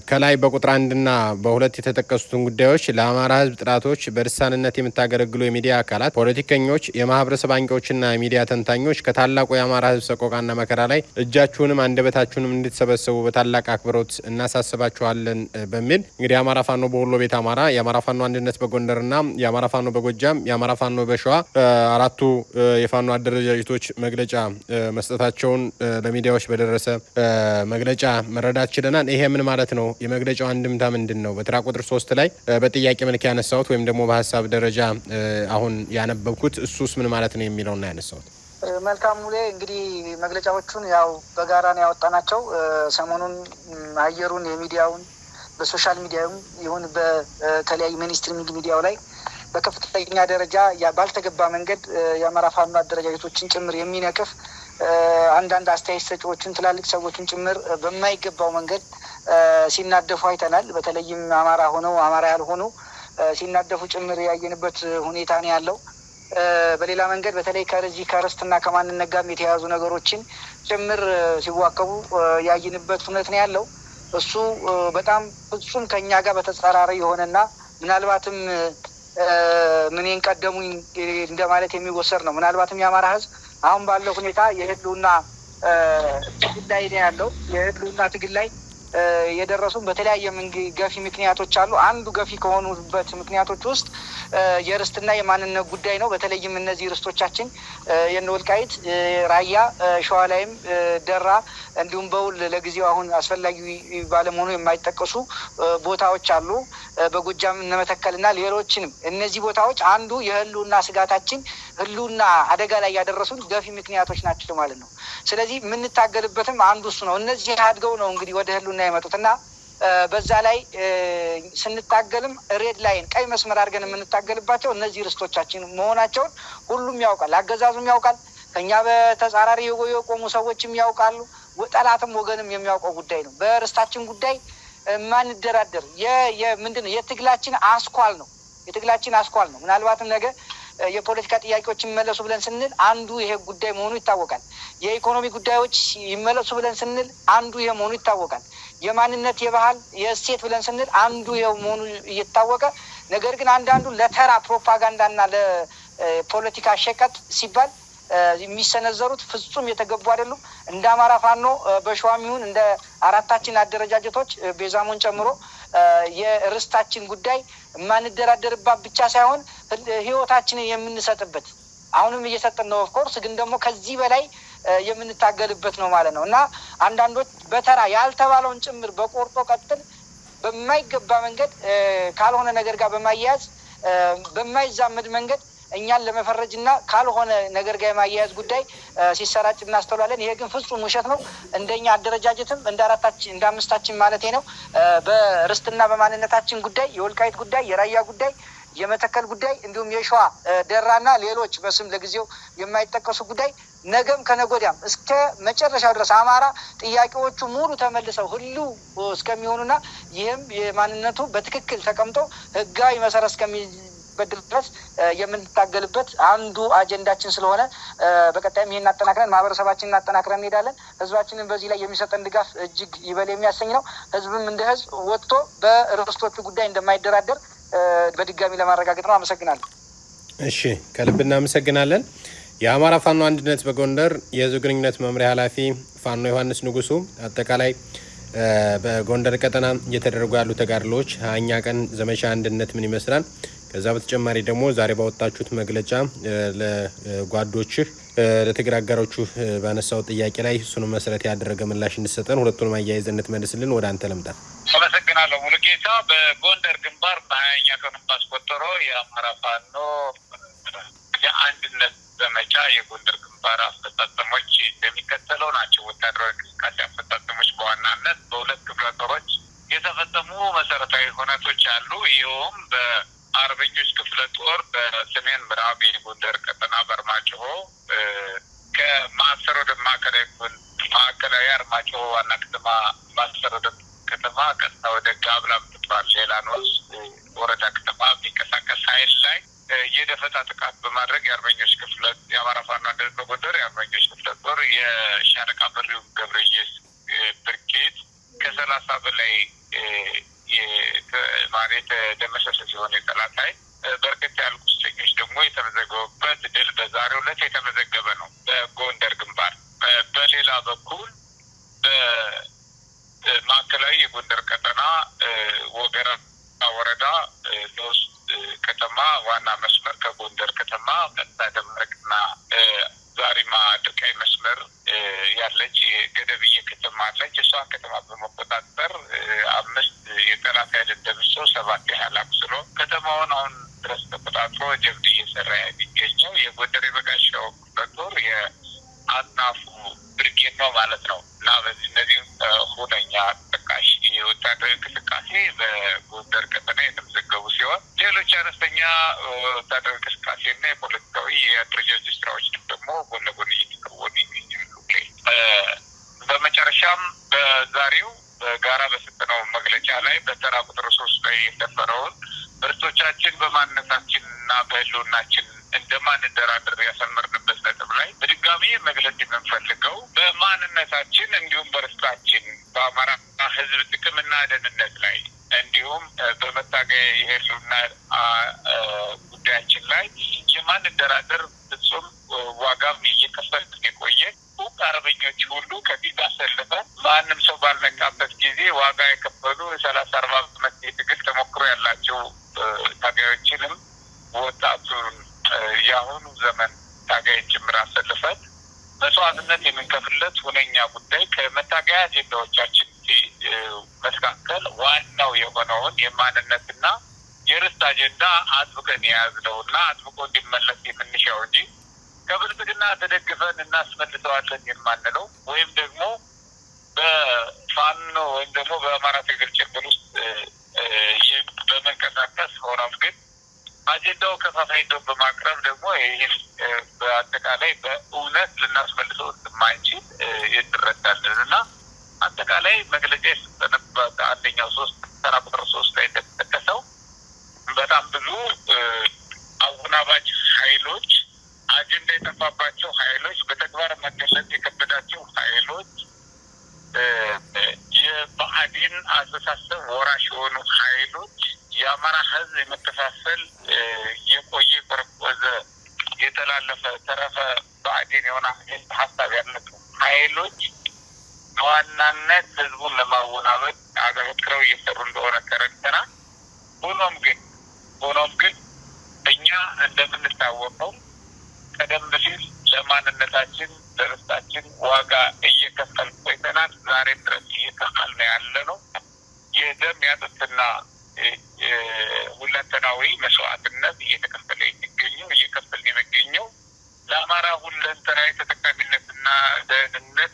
ከላይ በቁጥር 1ና በ2 የተጠቀሱትን ጉዳዮች ለአማራ ህዝብ ጥራቶች በልሳንነት የምታገለግሉ የሚዲያ አካላት፣ ፖለቲከኞች፣ የማህበረሰብ አንቂዎችና የሚዲያ ተንታኞች ከታላቁ የአማራ ህዝብ ሰቆቃና መከራ ላይ እጃችሁንም አንደበታችሁንም እንድትሰበሰቡ በታላቅ አክብሮት እናሳስባችኋለን በሚል እንግዲህ የአማራ ፋኖ በወሎ ቤት አማራ፣ የአማራ ፋኖ አንድነት በጎንደርና የአማራ ፋኖ በጎጃም፣ የአማራ ፋኖ በሸዋ አራቱ የፋኖ አደረጃጀቶች መግለጫ መስጠታቸውን ለሚዲያዎች በደረሰ መግለጫ መረዳት ችለናል። ይሄ ምን ማለት ነው? የመግለጫው አንድምታ ምንድን ነው? በተራ ቁጥር 3 ላይ በጥያቄ መልክ ያነሳሁት ወይም ደግሞ በሀሳብ ደረጃ አሁን ያነበብኩት እሱስ ምን ማለት ነው የሚለውና ያነሳሁት። መልካም ሙሌ፣ እንግዲህ መግለጫዎቹን ያው በጋራ ነው ያወጣናቸው። ሰሞኑን አየሩን የሚዲያውን በሶሻል ሚዲያውም ይሁን በተለያዩ ሚኒስትሪ ሚዲያው ላይ በከፍተኛ ደረጃ ባልተገባ መንገድ የአማራ ፋኖ አደረጃጀቶችን ጭምር የሚነቅፍ አንዳንድ አስተያየት ሰጪዎችን ትላልቅ ሰዎችን ጭምር በማይገባው መንገድ ሲናደፉ አይተናል። በተለይም አማራ ሆነው አማራ ያልሆኑ ሲናደፉ ጭምር ያየንበት ሁኔታ ነው ያለው። በሌላ መንገድ በተለይ ከርስትና ከማንነት ጋር የተያያዙ ነገሮችን ጭምር ሲዋከቡ ያየንበት ሁኔታ ነው ያለው። እሱ በጣም ፍጹም ከኛ ጋር በተጻራሪ የሆነና ምናልባትም ምንን ቀደሙኝ እንደማለት የሚወሰድ ነው። ምናልባትም የአማራ ህዝብ አሁን ባለው ሁኔታ የህልውና ትግል ላይ ነው ያለው። የህልውና ትግል ላይ የደረሱ በተለያየ ገፊ ምክንያቶች አሉ። አንዱ ገፊ ከሆኑበት ምክንያቶች ውስጥ የርስትና የማንነት ጉዳይ ነው። በተለይም እነዚህ ርስቶቻችን የነ ወልቃይት፣ ራያ፣ ሸዋ ላይም ደራ እንዲሁም በውል ለጊዜው አሁን አስፈላጊ ባለመሆኑ የማይጠቀሱ ቦታዎች አሉ። በጎጃም እነመተከልና ሌሎችንም እነዚህ ቦታዎች አንዱ የህልውና ስጋታችን ህልውና አደጋ ላይ ያደረሱን ገፊ ምክንያቶች ናቸው ማለት ነው። ስለዚህ የምንታገልበትም አንዱ እሱ ነው። እነዚህ አድገው ነው እንግዲህ ወደ ህልውና የመጡትና በዛ ላይ ስንታገልም ሬድ ላይን ቀይ መስመር አድርገን የምንታገልባቸው እነዚህ ርስቶቻችን መሆናቸውን ሁሉም ያውቃል። አገዛዙም ያውቃል። ከኛ በተጻራሪ የቆሙ ሰዎችም ያውቃሉ። ጠላትም ወገንም የሚያውቀው ጉዳይ ነው። በርስታችን ጉዳይ ማንደራደር ምንድነው የትግላችን አስኳል ነው። የትግላችን አስኳል ነው። ምናልባትም ነገ የፖለቲካ ጥያቄዎች ይመለሱ ብለን ስንል አንዱ ይሄ ጉዳይ መሆኑ ይታወቃል። የኢኮኖሚ ጉዳዮች ይመለሱ ብለን ስንል አንዱ ይሄ መሆኑ ይታወቃል። የማንነት የባህል የእሴት ብለን ስንል አንዱ ይሄ መሆኑ እየታወቀ ነገር ግን አንዳንዱ ለተራ ፕሮፓጋንዳና ለፖለቲካ ሸቀጥ ሲባል የሚሰነዘሩት ፍጹም የተገቡ አይደሉም። እንደ አማራ ፋኖ በሸዋም ይሁን እንደ አራታችን አደረጃጀቶች ቤዛሞን ጨምሮ የርስታችን ጉዳይ የማንደራደርባት ብቻ ሳይሆን ህይወታችንን የምንሰጥበት አሁንም እየሰጠን ነው። ኦፍኮርስ ግን ደግሞ ከዚህ በላይ የምንታገልበት ነው ማለት ነው እና አንዳንዶች በተራ ያልተባለውን ጭምር በቆርጦ ቀጥል በማይገባ መንገድ ካልሆነ ነገር ጋር በማያያዝ በማይዛመድ መንገድ እኛን ለመፈረጅና ካልሆነ ነገር ጋር የማያያዝ ጉዳይ ሲሰራጭ እናስተውላለን። ይሄ ግን ፍጹም ውሸት ነው። እንደኛ አደረጃጀትም እንደ አምስታችን ማለት ነው በርስትና በማንነታችን ጉዳይ የወልቃይት ጉዳይ፣ የራያ ጉዳይ፣ የመተከል ጉዳይ እንዲሁም የሸዋ ደራና ሌሎች በስም ለጊዜው የማይጠቀሱ ጉዳይ ነገም ከነጎዳም እስከ መጨረሻው ድረስ አማራ ጥያቄዎቹ ሙሉ ተመልሰው ሁሉ እስከሚሆኑና ይህም የማንነቱ በትክክል ተቀምጦ ህጋዊ መሰረት እስከሚበድር ድረስ የምንታገልበት አንዱ አጀንዳችን ስለሆነ በቀጣይም ይሄን አጠናክረን ማህበረሰባችንን አጠናክረን እንሄዳለን። ህዝባችንን በዚህ ላይ የሚሰጠን ድጋፍ እጅግ ይበል የሚያሰኝ ነው። ህዝብም እንደ ህዝብ ወጥቶ በርስቶቹ ጉዳይ እንደማይደራደር በድጋሚ ለማረጋገጥ ነው። አመሰግናለሁ። እሺ፣ ከልብ እናመሰግናለን። የአማራ ፋኖ አንድነት በጎንደር የህዝብ ግንኙነት መምሪያ ኃላፊ ፋኖ ዮሐንስ ንጉሱ አጠቃላይ በጎንደር ቀጠና እየተደረጉ ያሉ ተጋድሎዎች 20ኛ ቀን ዘመቻ አንድነት ምን ይመስላል፣ ከዛ በተጨማሪ ደግሞ ዛሬ ባወጣችሁት መግለጫ ለጓዶችህ ለትግል አጋሮቹ ባነሳው ጥያቄ ላይ እሱን መሰረት ያደረገ ምላሽ እንድሰጠን ሁለቱንም አያይዘን እንድትመልስልን ወደ አንተ ልምጣ። አመሰግናለሁ ሙሉጌታ። በጎንደር ግንባር በ20ኛ ቀኑ ባስቆጠረው የአማራ ፋኖ የአንድነት ዘመቻ የጎንደር ግንባር አፈጻጸሞች እንደሚከተለው ናቸው። ወታደራዊ እንቅስቃሴ አፈጻጸሞች በዋናነት በሁለት ክፍለ ጦሮች የተፈጸሙ መሰረታዊ ሁነቶች አሉ። ይኸውም በአርበኞች ክፍለ ጦር በሰሜን ምዕራብ የጎንደር ቀጠና በአርማጭሆ ከማሰሮ ወደ ማዕከላዊ አርማጭሆ ዋና ከተማ ማሰሮ ወደ ከተማ ቀጥታ ወደ ጋብላ ምትባል ሌላኖስ ወረዳ ከተማ የሚንቀሳቀስ ኃይል ላይ የደፈጣ ጥቃት በማድረግ የአማራ ፋኖ አንድነት በጎንደር የአርበኞች ክፍለ ጦር የሻለቃ በሪውን ገብረየስ ብርጌድ ከ30 በላይ የተደመሰሰ ሲሆን የጠላት ኃይል በርከት ያሉ ቁስለኞች ደግሞ የተመዘገቡበት ድል በዛሬው ዕለት የተመዘገበ ነው በጎንደር ግንባር። በሌላ በኩል በማዕከላዊ የጎንደር ቀጠና ወገራ ወረዳ ሶስት ከተማ ዋና መስመር ከጎንደር ከተማ ቀጥታ ደመቅና ዛሪማ ድርቃይ መስመር ያለች ገደብዬ ከተማ አለች። እሷን ከተማ በመቆጣጠር 5 የጠላት ኃይል ደምስሶ 7 ያህል አቁስሎ ከተማውን አሁን ድረስ ተቆጣጥሮ ጀብድ እየሰራ የሚገኘው የጎንደር የበጋሻው ክፍለ ጦር የአጥናፉ ብርጌድ ነው ማለት ነው እና በዚህ እነዚህም ሁነኛ ተጠቃሽ የወታደራዊ እንቅስቃሴ በጎንደር ቀጠና የተመዘገቡ ሲሆን ሌሎች አነስተኛ ወታደራዊ እንቅስቃሴና የፖለቲካዊ የአደረጃጀት ስራዎች ደግሞ ጎን ለጎን እየተከወኑ ይገኛሉ። በመጨረሻም በዛሬው በጋራ በሰጠነው መግለጫ ላይ በተራ ቁጥር 3 ላይ የሰፈረውን እርሶቻችን በማንነታችንና በህልውናችን እንደማንደራደር ያሰመርንበት ነጥብ ላይ በድጋሚ መግለጽ የምንፈልገው በማንነታችን እንዲሁም በርስታችን በአማራ ህዝብ ጥቅምና ደህንነት ላይ እንዲሁም በመታገያ የህልውና ጉዳያችን ላይ የማንደራደር ፍጹም ዋጋም እየከፈልን የቆየ አርበኞች ሁሉ ከፊት አሰልፈን ማንም ሰው ባልነቃበት ጊዜ ዋጋ የከፈሉ 30-40 ዓመት የትግል ተሞክሮ ያላቸው ታጋዮችንም ወጣቱን የአሁኑ ዘመን ታጋዮች ጭምር አሰልፈን መስዋዕትነት የምንከፍለት ሁነኛ ጉዳይ ከመታገያ አጀንዳዎቻችን መካከል ዋናው የሆነውን የማንነትና የርስት አጀንዳ አጥብቀን የያዝነውና አጥብቆ እንዲመለስ የምንሻው እንጂ ከብልጽግና ተደግፈን እናስመልሰዋለን የማንለው ወይም ደግሞ በፋኖ ወይም ደግሞ በአማራ ትግል ጭምር ውስጥ በመንቀሳቀስ ሆኖም ግን አጀንዳው ከፋፋይቶ በማቅረብ ደግሞ ይህን በአጠቃላይ በእውነት ልናስመልሰው እንደማንችል እንረዳለን እና አጠቃላይ መግለጫ የሰጠንበት አንደኛው ተራ ቁጥር 3 ላይ እንደተጠቀሰው በጣም ብዙ አወናባጅ ኃይሎች አጀንዳ የጠፋባቸው ኃይሎች በተግባር መገለጽ የከበዳቸው ኃይሎች የብአዴን አስተሳሰብ ወራሽ የሆኑ ኃይሎች የአማራ ህዝብ የመከፋፈል የቆየ ቆረቆዘ የተላለፈ ተረፈ ብአዴን የሆነ ሀሳብ ያላቸው ኃይሎች በዋናነት ህዝቡን ለማወናበድ አገርክረው እየሰሩ እንደሆነ ተረድተናል። ሆኖም ግን እኛ እንደምንታወቀው ቀደም ሲል ለማንነታችን ለርስታችን ዋጋ እየከፈል ቆይተናል። ዛሬም ድረስ እየከፈል ነው ያለ ነው። የደም ያጥንትና ሁለንተናዊ መስዋዕትነት እየከፈልን የሚገኘው ለአማራ ሁለንተናዊ ተጠቃሚነትና ደህንነት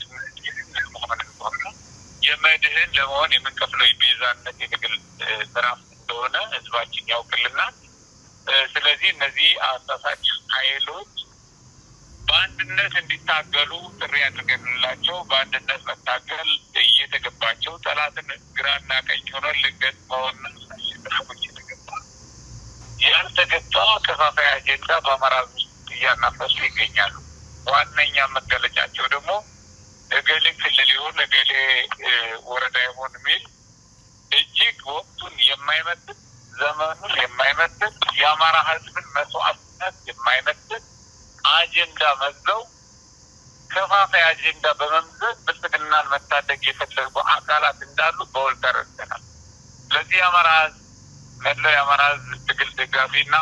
የመድህን ለመሆን የምንከፍለው የቤዛነት የትግል ምዕራፍ እንደሆነ ህዝባችን ያውቅልናል። ስለዚህ እነዚህ አሳሳች ኃይሎች በአንድነት እንዲታገሉ ጥሪ አድርገንላቸው በአንድነት መታገል እየተገባቸው ጠላትን ግራና ቀኝ ሆኖ ልንገጥመውና እየተገባ ያልተገባ ከፋፋይ አጀንዳ በአማራ ውስጥ እያናፈሱ ይገኛሉ። ዋነኛ መገለጫቸው ደግሞ እገሌ ክልል ይሁን እገሌ ወረዳ ይሁን የሚል እጅግ ወቅቱን የማይመጥን ዘመኑን የማይመጥን የአማራ ህዝብን መስዋዕትነት የማይመጥን አጀንዳ መዘው ከፋፋይ አጀንዳ በመምዘዝ ብልጽግናን መታደግ የፈለጉ አካላት እንዳሉ በውል ተረድተናል። ስለዚህ የአማራ ህዝብ መላው የአማራ ህዝብ ትግል ደጋፊና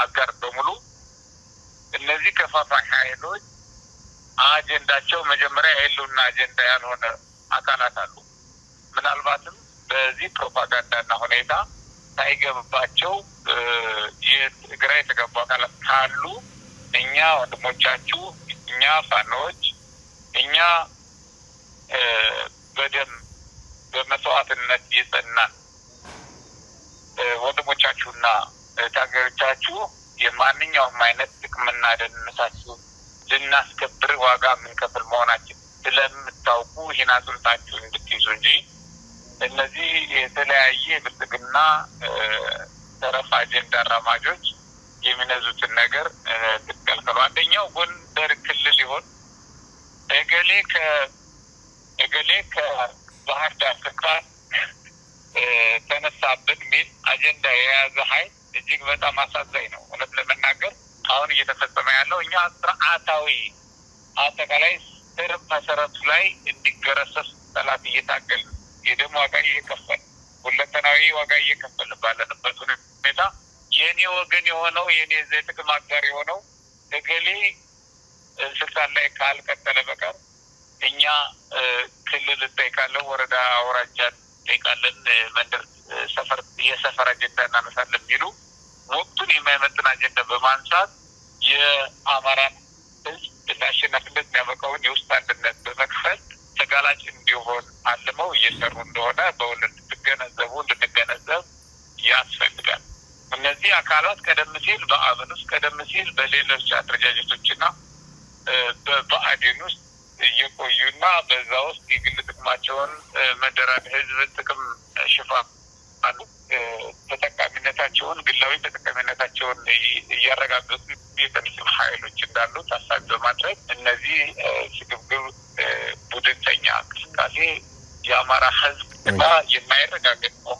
አጋር በሙሉ እነዚህ ከፋፋይ ኃይሎች አጀንዳቸው መጀመሪያ የህልውና አጀንዳ ያልሆነ አካላት አሉ። ምናልባትም በዚህ ፕሮፓጋንዳና ሁኔታ ሳይገባቸው የግራ የተገቡ አካላት ካሉ እኛ ወንድሞቻችሁ፣ እኛ ፋኖዎች፣ እኛ በደም በመስዋዕትነት የጸናን ወንድሞቻችሁና ታጋዮቻችሁ የማንኛውም አይነት ጥቅምና ደህንነታችሁ ልናስከብር ዋጋ የምንከፍል መሆናችን ስለምታውቁ ይህን አጽንታችሁ እንድትይዙ እንጂ እነዚህ የተለያየ ብልጽግና ተረፍ አጀንዳ አራማጆች የሚነዙትን ነገር ትከልከሉ። አንደኛው ጎንደር ክልል ይሆን እገሌ ከባህር ዳር ስልጣን ተነሳብን ሚል አጀንዳ የያዘ ኃይል እጅግ በጣም አሳዛኝ ነው። እውነት ለመናገር አሁን እየተፈጸመ ያለው እኛ ስርዓታዊ አጠቃላይ ስር መሰረቱ ላይ እንዲገረሰስ ጠላት እየታገል የደም ዋጋ እየከፈል ሁለንተናዊ ዋጋ እየከፈል ባለንበት ሁኔታ የእኔ ወገን የሆነው የእኔ ጥቅም አጋር የሆነው እገሌ ስልጣን ላይ ካልቀጠለ በቀር እኛ ክልል እንጠይቃለን፣ ወረዳ አውራጃ እንጠይቃለን፣ መንደር የሰፈር አጀንዳ እናነሳለን የሚሉ ወቅቱን የማይመጥን አጀንዳ በማንሳት የአማራን ህዝብ ለአሸናፊነት የሚያበቃውን የውስጥ አንድነት በመክፈል ተጋላጭ እንዲሆን አልመው እየሰሩ እንደሆነ በውል እንድንገነዘብ ያስፈልጋል። እነዚህ አካላት ቀደም ሲል በአብን ውስጥ ቀደም ሲል በሌሎች አደረጃጀቶችና በብአዴን ውስጥ እየቆዩና በዛ ውስጥ የግል ጥቅማቸውን መደራድ ህዝብ ጥቅም ሽፋን ተጠቃሚ ተጠቃሚነታቸውን ግላዊ ተጠቃሚነታቸውን እያረጋገጡ የተነሱ ኃይሎች እንዳሉ ታሳቢ በማድረግ እነዚህ ስግብግብ ቡድንተኛ እንቅስቃሴ የአማራ ሕዝብ እና የማይረጋገጥ ነው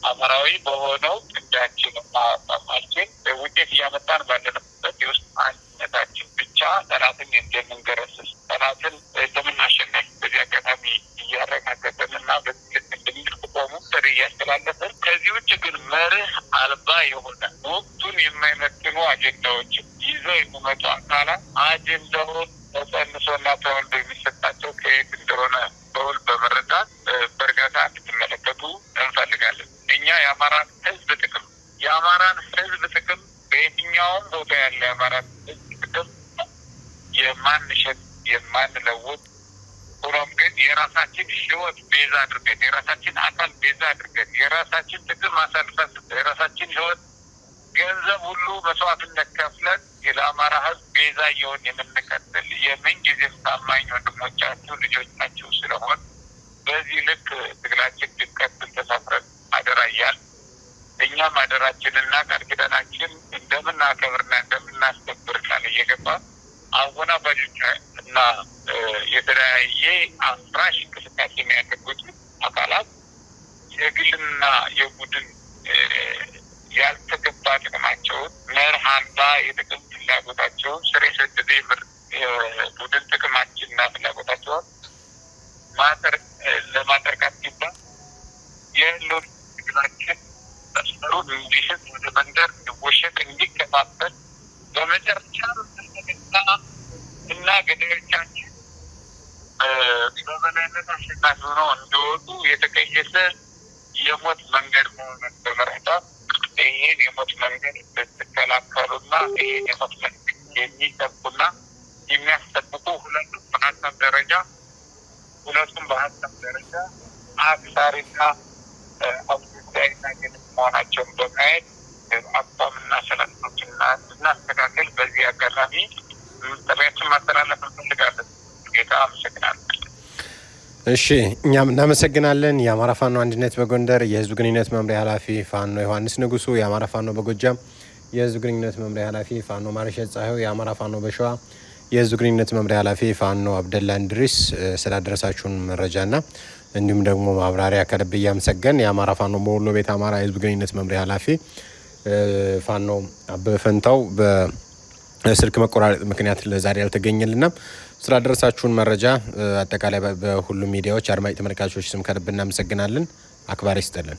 አማራዊ በሆነው ጥንዳችንና አቋማችን ውጤት እያመጣን ባለንበት የውስጥ አንድነታችን ብቻ ጠላትን እንደምንገረስስ ጠላትን እንደምናሸነፍ በዚህ አጋጣሚ እያረጋገጠንና በትልቅ እንድንቆሙ ጥሪ እያስተላለፍን ከዚህ ውጭ ግን መርህ አልባ የሆነ ወቅቱን የማይመጥኑ አጀንዳዎችን ይዘው የሚመጡ አካላት አጀንዳውን ተጸንሶና ተወልዶ የሚሰጣቸው ከየት እንደሆነ በውል በመረዳት በእርጋታ እንድትመለከቱ እንፈልጋለን። እኛ የአማራን ህዝብ ጥቅም በየትኛውም ቦታ ያለ የአማራን ህዝብ ጥቅም የማንሸጥ የማንለውጥ ሆኖም ግን የራሳችን ህይወት ቤዛ አድርገን የራሳችን አካል ቤዛ አድርገን የራሳችን ጥቅም አሳልፈን የራሳችን ህይወት ገንዘብ ሁሉ መስዋዕትነት ከፍለን ለአማራ ህዝብ ቤዛ እየሆን የምንቀጥል የምንጊዜም ታማኝ ወንድሞቻችሁ ልጆቻችሁ ስለሆን በዚህ ልክ ትግላችን እንዲቀጥል ተሳስረን አደራ እያልን እኛም አደራችንና ቃል ኪዳናችን እንደምናከብርና እንደምናስከብር ቃል እየገባ አወናባጆች እና የተለያየ አፍራሽ እንቅስቃሴ የሚያደርጉት አካላት የግልና የቡድን ያልተገባ ጥቅማቸውን መርህ አልባ የጥቅም ፍላጎታቸውን ስር የሰደደ ቡድን ጥቅማችንና ፍላጎታቸውን ለማጠርቃት ሲባል የህልውና ትግላችን መስመሩን እንዲስት ወደ መንደር እንዲወሸቅ እንዲከፋፈል በመጨረሻ እና ገዳዮቻችን በበላይነት አሸናፊ ሆነው እንዲወጡ የተቀየሰ የሞት መንገድ መሆኑን በመረዳት ይህን የሞት መንገድ ልትከላከሉና ይህን የሞት መንገድ የሚጠብቁና የሚያስጠብቁ ሁለቱም በሀሳብ ደረጃ አክሳሪና አስጉዳይና ግንስ መሆናቸውን በማየት አቋምና ሰላቶችና እናስተካከል። በዚህ አጋጣሚ ጥሪያችን ማስተላለፍ እንፈልጋለን። ጌታ አመሰግናለን። እሺ እኛም እናመሰግናለን። የአማራ ፋኖ አንድነት በጎንደር የህዝብ ግንኙነት መምሪያ ኃላፊ ፋኖ ዮሐንስ ንጉሱ፣ የአማራ ፋኖ በጎጃም የህዝብ ግንኙነት መምሪያ ኃላፊ ፋኖ ማርሸት ፀሐዩ፣ የአማራ ፋኖ በሸዋ የህዝብ ግንኙነት መምሪያ ኃላፊ ፋኖ አብደላ እንድሪስ ስላደረሳችሁን መረጃና እንዲሁም ደግሞ ማብራሪያ ከልብ እያመሰገን የአማራ ፋኖ በወሎ ቤት አማራ የህዝብ ግንኙነት መምሪያ ኃላፊ ፋኖ አበበ ፈንታው በስልክ መቆራረጥ ምክንያት ለዛሬ ያልተገኘልና ስላደረሳችሁን መረጃ አጠቃላይ በሁሉም ሚዲያዎች አድማጭ ተመልካቾች ስም ከልብ እናመሰግናለን። አክባሪ ይስጥልን።